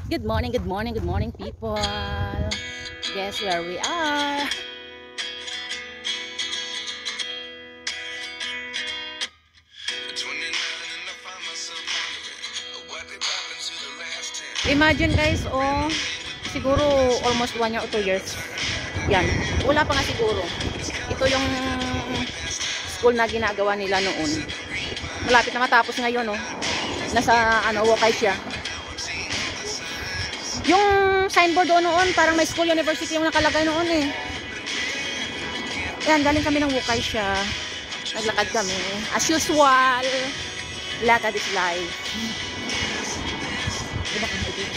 Good morning, good morning, good morning, people. Guess where we are? Imagine guys, oh, siguro almost 1 year or 2 years. Yan, wala pa nga siguro. Ito yung school na ginagawa nila noon. Malapit na matapos ngayon, oh. Nasa Wokay siya. Yung signboard doon noon, parang may school university yung nakalagay noon eh. Yan, galing kami ng Wokay siya. Naglakad kami. As usual, lakad is life.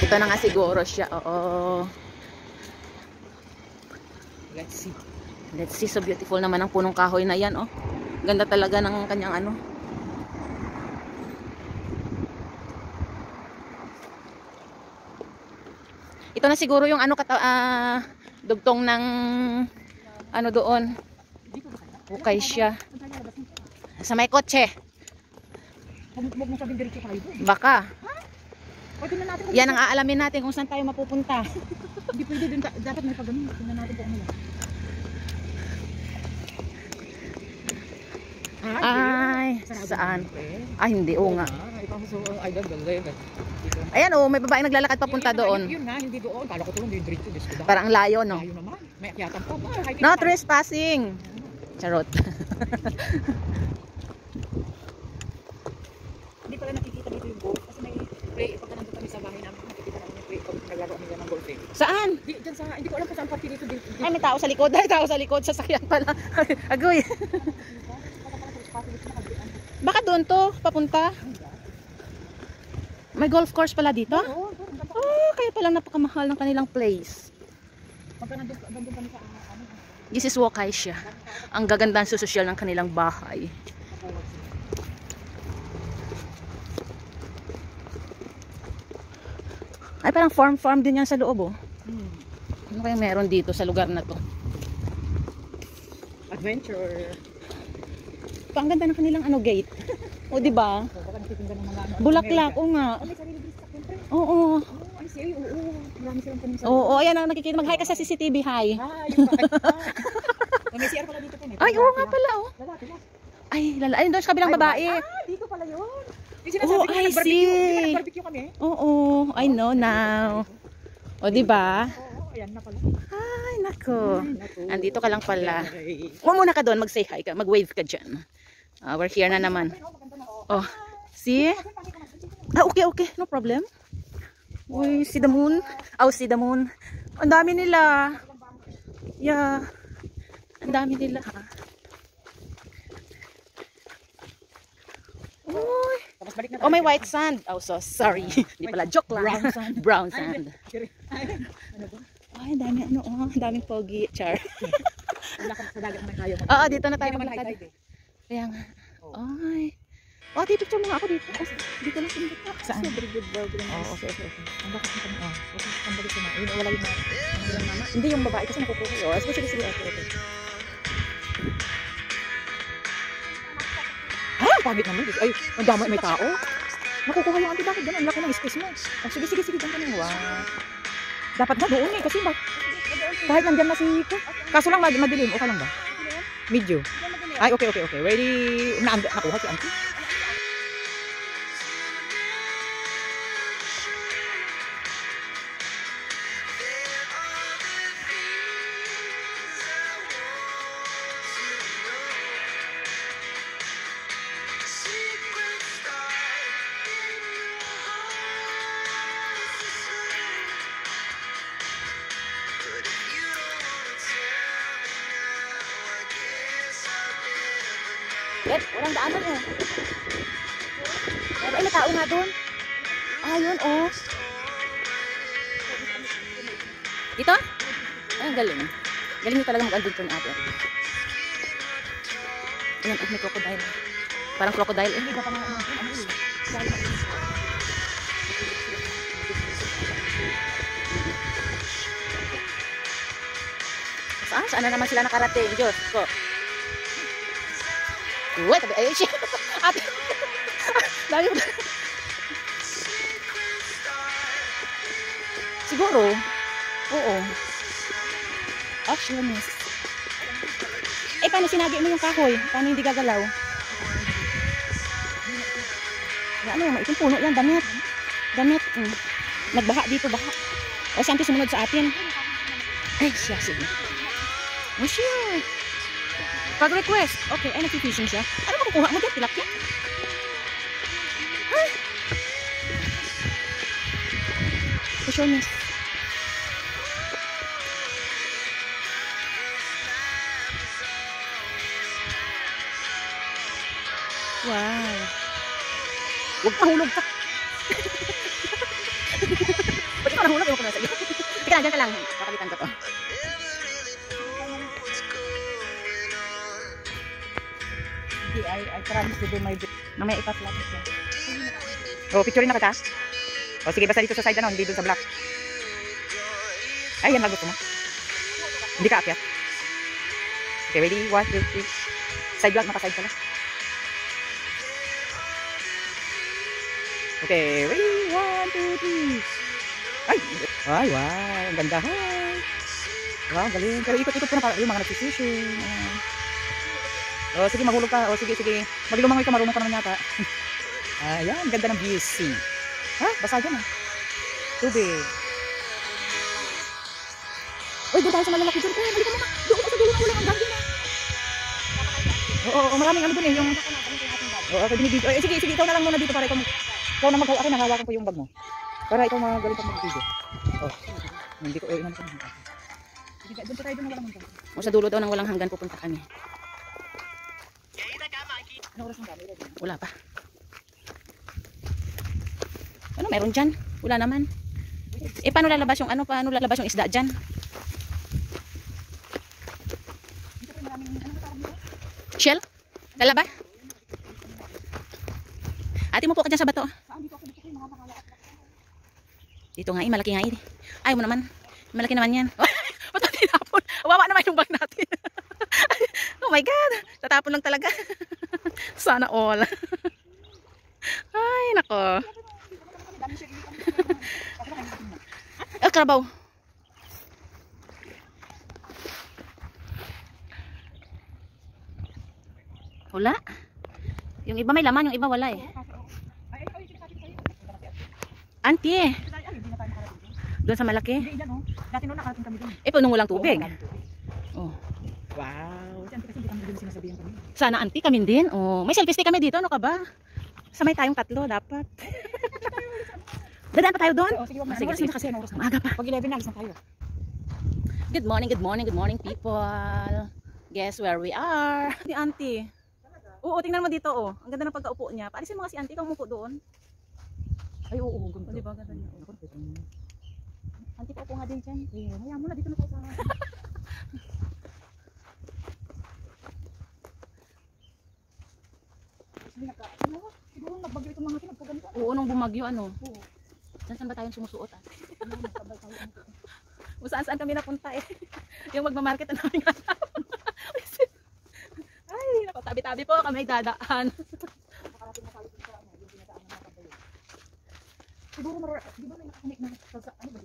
Ito na nga siguro siya. Oo. Let's see. Let's see. So beautiful naman ang punong kahoy na yan, oh. Ganda talaga ng kanyang ano. Ito na siguro yung ano dugtong ng ano doon. Bukay siya. Sa may kotse. Baka. Yan ang aalamin natin kung saan tayo mapupunta. Hindi pwede din, dapat may pagano. Tingnan natin kung ano. Ay, saan? Ay, hindi. Oo nga. Ayan, oh, may babae naglalakad papunta doon. Yun nga, hindi doon. Kala ko doon, hindi dito. Parang ang layo, no? Layo naman. May akyatan pa. No trespassing. Charot. Hindi pala nakikita dito yung golf. Kasi may play. Pagka nandun kami sa bahay namin, nakikita namin yung play. Pag naglaro kami ng golf eh. Saan? Diyan sa, hindi ko alam kung saan party dito. Ay, may tao sa likod. Ay, tao sa likod. Sasakyan pala. Agoy. Baka doon to, papunta. May golf course pala dito? Oo. Oh, kaya pala napakamahal ng kanilang place. Pagka nandun kami sa ano. This is Wokay siya. Ang gagandang sosyal ng kanilang bahay. Ay, parang farm din yan sa loob, oh. Ano kaya meron dito sa lugar na to? Adventure. Ang ganda ng kanilang ano gate. O, di ba? Baka nagtitinda ng mga Bulaklak, o nga. May sarili gusto siyempre. Oo. Ay, siya, oo. Marami silang tanim sa. Oo, ayan ang nakikita. Mag-hi ka sa CCTV, hi. Yung bakit. May CR pala dito po. Ay, oo nga pala, oh. Lalaki. Ay, ay, doon sa kabilang babae. Dito pala yun. Oh, I see. Barbecue kami. Oo, I know now. O, di ba? Oo, ayan na pala. Ay, nako. Andito ka lang pala. Huwag muna ka doon, mag-say hi ka, mag-wave ka dyan. We're here na naman. Oh, see? Okay, no problem. Uy, see the moon? Oh, see the moon. Ang dami nila. Yeah. Ang dami nila, ha? Uy. Oh, may white sand. Oh, so sorry. Hindi pala, joke lang. Brown sand. Brown sand. Ano ba? Ay, dami ano, oh, daming pogi, char. Sa dagat naman tayo. Oo, dito na tayo Hindi naman maglakad. high tide eh. Kaya nga. Ay. Oh, picture mo nga ako dito. Dito lang sa dito. Saan? Very good vlog lang. Oh, okay. Ang bakit naman oh. Okay, ang bakit naman. Yun wala yung mama. Hindi yung babae kasi nakukuha. Oh, sige. Okay. Ah, pagit naman. Ay, ang dami may tao. Nakukuha yung auntie, bakit ganun? Ang laki ng space mo. Oh, sige, dyan ka na. Wow. Dapat na doon eh, kasi kahit nandyan na si Iko. Kaso lang madilim, okay lang ba? Medyo. Ay, okay. Ready? Nakuha si auntie. Walang daanan eh. Pero ay, may tao nga doon. Ayun, oh. Dito? Ay, ang galing. Galing nyo talaga mag-adventure ni ate. Ayan, may crocodile. Parang crocodile eh. Saan na naman sila nakarating? Diyos ko. Uy, tabi, ayun siya. Ate. Dami mo. Siguro. Oo. Optionist. Eh, paano sinagi mo yung kahoy? Paano hindi gagalaw? Ano yung maitim puno yan? Damit. Damit. Nagbaha dito, baha. O, si auntie sumunod sa atin. Ay, siya, sige. Oh, sure. Pag-request. Okay, ay, nag-fishing siya. Ano makukuha mo dyan? Tilapia? Ha? Optionist. Wow. Huwag mahulog ka. Ba't ikaw nahulog? Ewan ko na sa iyo. Sige lang, dyan ka lang. Kakalitan ko to. I promise to do my best. Mamaya ipa-flat ito. Oh, picture na kita. Oh, sige, basta dito sa side ano, hindi dun sa black. Ay, yan lang gusto mo. Hindi ka akyat. Okay, ready? 1, 2, 3. Side vlog, maka-side pala. Okay, ready? 1, 2, 3. Ay! Ay, wow! Ang ganda. Hi! Wow, galing. Pero ikot-ikot ko na para yung mga nagsisishing. Oh, sige, maghulog ka. Oh, sige, sige. Maglumangoy ka, marunong ka naman yata. Ayan, ganda ng BC. Ha? Basa dyan ah. Tubig. Uy, doon tayo sa malalaki dyan. Balik ka muna. Doon ka sa dulo ng ulang hanggang dyan ah. Oo, maraming ano dun eh. Yung... Oo, ako binibidyo. Sige, sige, ikaw na lang muna dito para ikaw na mag-hawakan. Nahawakan ko yung bag mo. Para ikaw magaling pag mag-video. Oh, hindi ko, ano ko na. Sige, doon tayo doon na walang hanggan. O, sa dulo daw ng walang hanggan pupunta kami. Ano oras ng dami? Wala pa. Ano meron dyan? Wala naman. Eh, paano lalabas yung ano? Paano lalabas yung isda dyan? Shell? Lalaba? Ate, mo po ka dyan sa bato. Dito nga eh, malaki nga eh. Ayaw mo naman. Malaki naman yan. Ba't natin tinapon? Wawa naman yung bag natin. Oh my God. Tatapon lang talaga. Sana all. Ay, nako. Oh, karabaw. Wala. Yung iba may laman, yung iba wala eh. Auntie. Doon sa malaki. Dati noon nakarating kami doon. Eh, punong walang tubig. Oh. Wow. Kasi hindi kami doon sinasabihan kami. Sana auntie kami din. Oh, may selfie stick kami dito, ano ka ba? Samay tayong tatlo dapat. Dadaan pa tayo doon? Sige, wag na. Sige, sige. Kasi oras na. Maaga pa. Pag 11 na, alis na tayo. Good morning, good morning, good morning people. Guess where we are? Si auntie. Oo, tingnan mo dito oh. Ang ganda ng pagkaupo niya. Paalisin mo nga si auntie kung umupo doon. Ay, oo, ganda. Di ba ganda niya? Auntie, paupo nga din dyan. Eh, maya mo na dito na tayo sa... Siguro nagbagyo itong mga pinagpaganito. Oo, nung bumagyo ano. Oo. Saan ba tayong sumusuot ah? Kung saan kami napunta eh. Yung magmamarket na namin hanap. Ay, naku, tabi-tabi po kami dadaan. Siguro di ba may nakakunik na sa ano ba?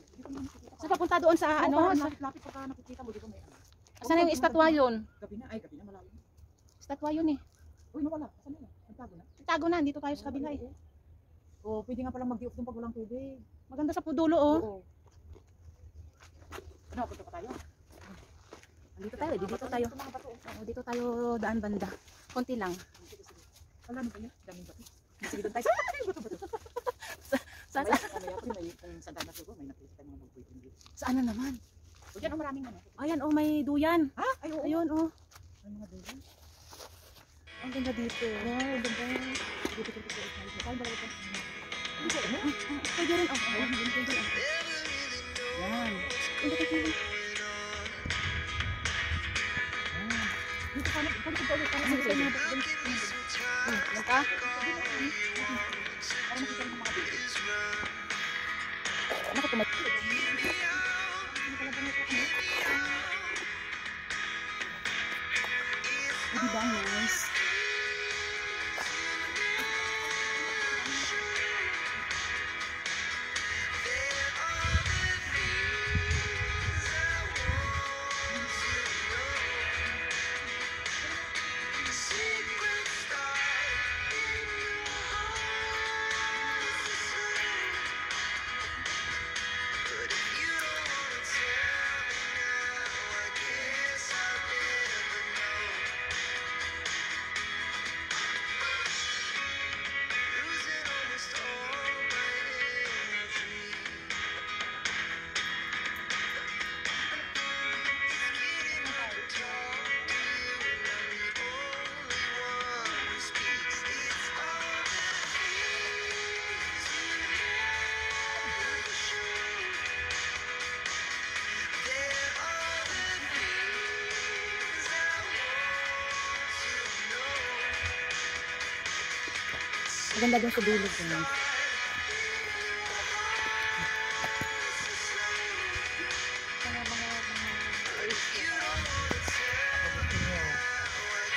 Saan papunta doon sa ano? Lapit pagka nakikita mo dito may ano. Saan yung estatwa yun? Gabi na malalim. Estatwa yun eh. Uy, nawala. Saan na? Nagtago na. Tago na, dito tayo sa kabila eh. Oh, pwede nga palang mag-di-off doon pag walang tubig. Maganda sa pudulo oh. Oo. Ano, punta pa tayo? Dito tayo, dito tayo. Oo, dito tayo daan banda. Konti lang. Wala na ba yun? Daming bato. Sige doon tayo. Bato-bato. Saan? Sa dana siguro may nakita tayo mga mag-waiting. Saan na naman? O dyan, maraming ano. Ayan oh, may duyan. Ha? Ay, oo. Ayun oh. May mga duyan. Ang ganda dito. Wow, ganda. Dito. Saan ba ito? Pwede rin oh. Yan. Dito ka na. Dito ka na. Yan ka? Para makita ng mga dito. Naku, tumat. Diba, nice? maganda dun sa dulo ko.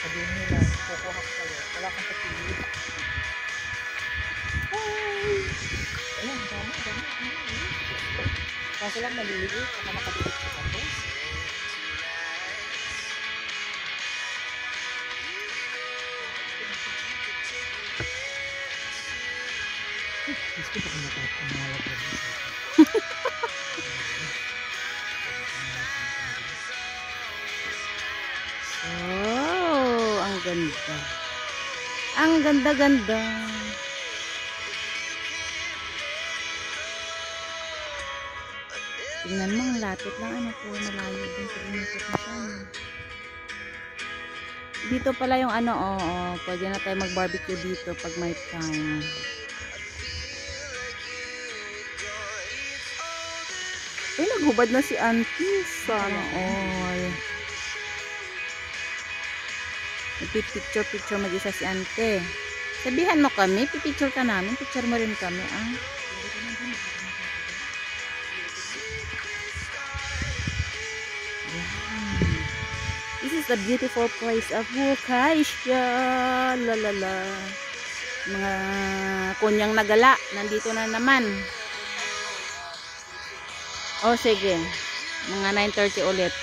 Sabihin nila, kukuha ko kayo. Wala kang papili. Ayan, dami. Kaso lang maliliit, baka makabibig sa kapo. Gusto ko kumakalap ko. Oh, ang ganda. Ang ganda-ganda. Tingnan mo, ang lapit lang. Ano po, malayo din sa inikot na siya. Dito pala yung ano, pwede na tayo mag-barbecue dito pag may time. Ay, naghubad na si auntie. Sana all. Picture mag-isa si ante. Sabihan mo kami, pipicture ka namin. Picture mo rin kami, ah. This is the beautiful place of Wukaisha. Lalala. Mga kunyang nagala. Nandito na naman. Oh, sige. Mga 9:30 ulit.